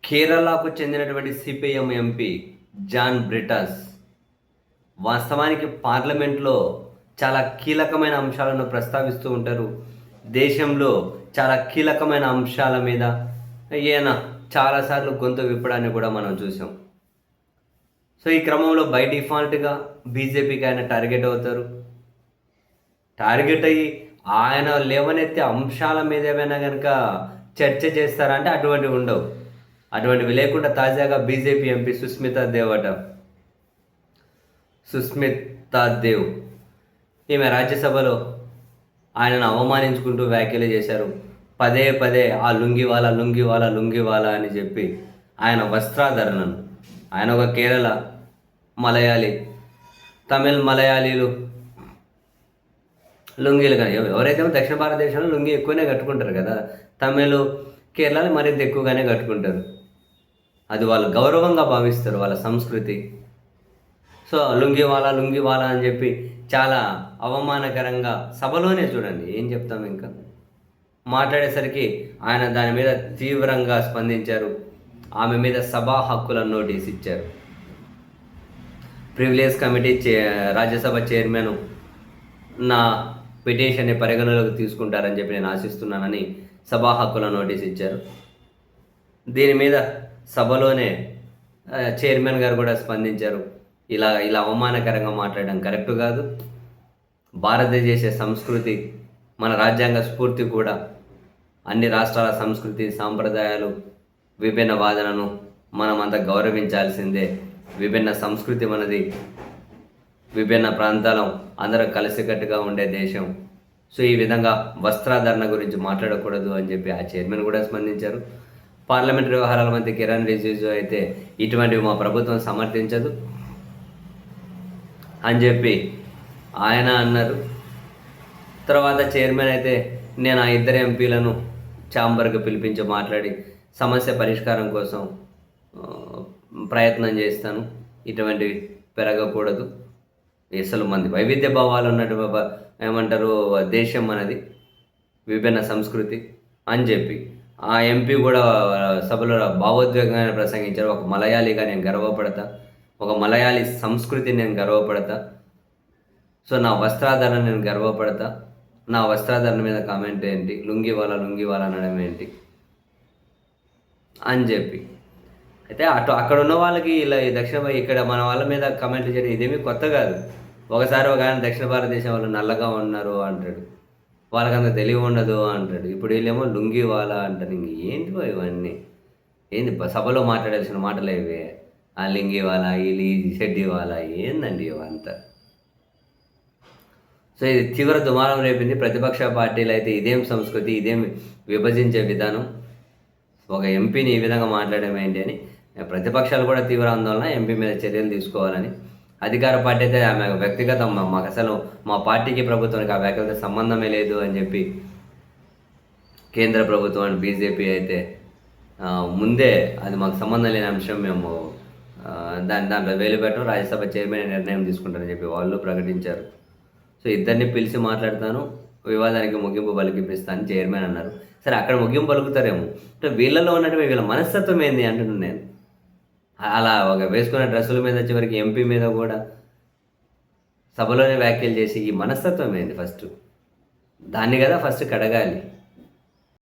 కేరళకు చెందినటువంటి CPM MP John Brittas వాస్తవానికి పార్లమెంట్లో చాలా కీలకమైన అంశాలను ప్రస్తావిస్తూ ఉంటారు. దేశంలో చాలా కీలకమైన అంశాల మీద ఈయన చాలాసార్లు గొంతు విప్పడాన్ని కూడా మనం చూసాం. సో ఈ క్రమంలో బై డిఫాల్ట్గా బీజేపీకి ఆయన టార్గెట్ అవుతారు. టార్గెట్ అయ్యి ఆయన లేవనెత్తే అంశాల మీద ఏమైనా కనుక చర్చ చేస్తారంటే అటువంటివి ఉండవు. అటువంటివి లేకుండా తాజాగా బీజేపీ ఎంపీ సుస్మితా దేవ్ ఈమె రాజ్యసభలో ఆయనను అవమానించుకుంటూ వ్యాఖ్యలు చేశారు. పదే పదే ఆ లుంగివాలా అని చెప్పి ఆయన వస్త్రాధరణను, ఆయన ఒక కేరళ మలయాళీ, తమిళ్ మలయాళీలు లుంగీలు కానీ ఎవరైతే దక్షిణ భారతదేశంలో లుంగి ఎక్కువనే కట్టుకుంటారు కదా, తమిళ్ కేరళలో మరింత ఎక్కువగానే కట్టుకుంటారు. అది వాళ్ళు గౌరవంగా భావిస్తారు, వాళ్ళ సంస్కృతి. సో లుంగివాలా అని చెప్పి చాలా అవమానకరంగా సభలోనే చూడండి ఏం చెప్తాం ఇంకా మాట్లాడేసరికి ఆయన దాని మీద తీవ్రంగా స్పందించారు. ఆమె మీద సభా హక్కుల నోటీస్ ఇచ్చారు. ప్రివిలేజ్ కమిటీ రాజ్యసభ చైర్మన్ నా పిటిషన్ని పరిగణలోకి తీసుకుంటారని చెప్పి నేను ఆశిస్తున్నానని సభా హక్కుల నోటీస్ ఇచ్చారు. దీని మీద సభలోనే చైర్మన్ గారు కూడా స్పందించారు. ఇలా అవమానకరంగా మాట్లాడడం కరెక్ట్ కాదు. భారతదేశ సంస్కృతి, మన రాజ్యాంగ స్ఫూర్తి కూడా అన్ని రాష్ట్రాల సంస్కృతి సాంప్రదాయాలు విభిన్న వాదనను మనమంతా గౌరవించాల్సిందే. విభిన్న సంస్కృతి మనది, విభిన్న ప్రాంతాలం అందరూ కలిసికట్టుగా ఉండే దేశం. సో ఈ విధంగా వస్త్రాధరణ గురించి మాట్లాడకూడదు అని చెప్పి ఆ చైర్మన్ కూడా స్పందించారు. పార్లమెంటరీ వ్యవహారాల మంత్రి కిరణ్ రిజిజు అయితే ఇటువంటివి మా ప్రభుత్వం సమర్థించదు అని చెప్పి ఆయన అన్నారు. తర్వాత చైర్మన్ అయితే నేను ఆ ఇద్దరు ఎంపీలను ఛాంబర్కి పిలిపించి మాట్లాడి సమస్య పరిష్కారం కోసం ప్రయత్నం చేస్తాను, ఇటువంటివి పెరగకూడదు. అసలు మంది వైవిధ్య భావాలు ఉన్నట్టు ఏమంటారు దేశం అనేది, విభిన్న సంస్కృతి అని చెప్పి ఆ ఎంపీ కూడా సభలో భావోద్వేగంగా ప్రసంగించారు. ఒక మలయాళీగా నేను గర్వపడతా, ఒక మలయాళీ సంస్కృతిని నేను గర్వపడతా, సో నా వస్త్రాధరణ నేను గర్వపడతా, నా వస్త్రాధరణ మీద కామెంట్ ఏంటి, లుంగివాలా అనడం ఏంటి అని చెప్పి. అయితే అక్కడ ఉన్న వాళ్ళకి ఇలా ఇక్కడ మన వాళ్ళ మీద కామెంట్లు చేయడం ఇదేమీ కొత్త కాదు. ఒకసారి ఒక ఆయన దక్షిణ భారతదేశం వాళ్ళు నల్లగా ఉన్నారు అంటాడు, వాళ్ళకంత తెలివి ఉండదు అంటాడు. ఇప్పుడు వీళ్ళేమో లుంగివాలా అంటారు. ఇంక ఏంటి ఇవన్నీ, ఏంది సభలో మాట్లాడాల్సిన మాటలు ఇవే, ఆ లింగివాలా ఈ షెడ్డివాలా ఏందండి ఇవంతా. సో ఇది తీవ్ర దుమారం రేపింది. ప్రతిపక్ష పార్టీలు అయితే ఇదేం సంస్కృతి, ఇదేం విభజించే విధానం, ఒక ఎంపీని ఈ విధంగా మాట్లాడడం ఏంటి అని ప్రతిపక్షాలు కూడా తీవ్ర ఆందోళన, ఎంపీ మీద చర్యలు తీసుకోవాలని. అధికార పార్టీ అయితే ఆమె వ్యక్తిగతం, మాకు అసలు మా పార్టీకి ప్రభుత్వానికి ఆ వ్యక్తిగత సంబంధమే లేదు అని చెప్పి కేంద్ర ప్రభుత్వం అండ్ బీజేపీ అయితే ముందే అది మాకు సంబంధం లేని అంశం, మేము దాంట్లో వేలు పెట్టడం, రాజ్యసభ చైర్మన్ నిర్ణయం తీసుకుంటారని చెప్పి వాళ్ళు ప్రకటించారు. సో ఇద్దరిని పిలిచి మాట్లాడతాను, వివాదానికి ముగింపు పలికిపిస్తాను చైర్మన్ అన్నారు. సరే అక్కడ ముగింపు పలుకుతారేమో, అంటే వీళ్ళలో ఉన్నటువంటి వీళ్ళ మనస్తత్వం ఏంది అంటున్నాను నేను. అలా ఒక వేసుకున్న డ్రెస్సుల మీద చివరికి ఎంపీ మీద కూడా సభలోనే వ్యాఖ్యలు చేసి ఈ మనస్తత్వం ఏంది, దాన్ని కదా ఫస్ట్ కడగాలి.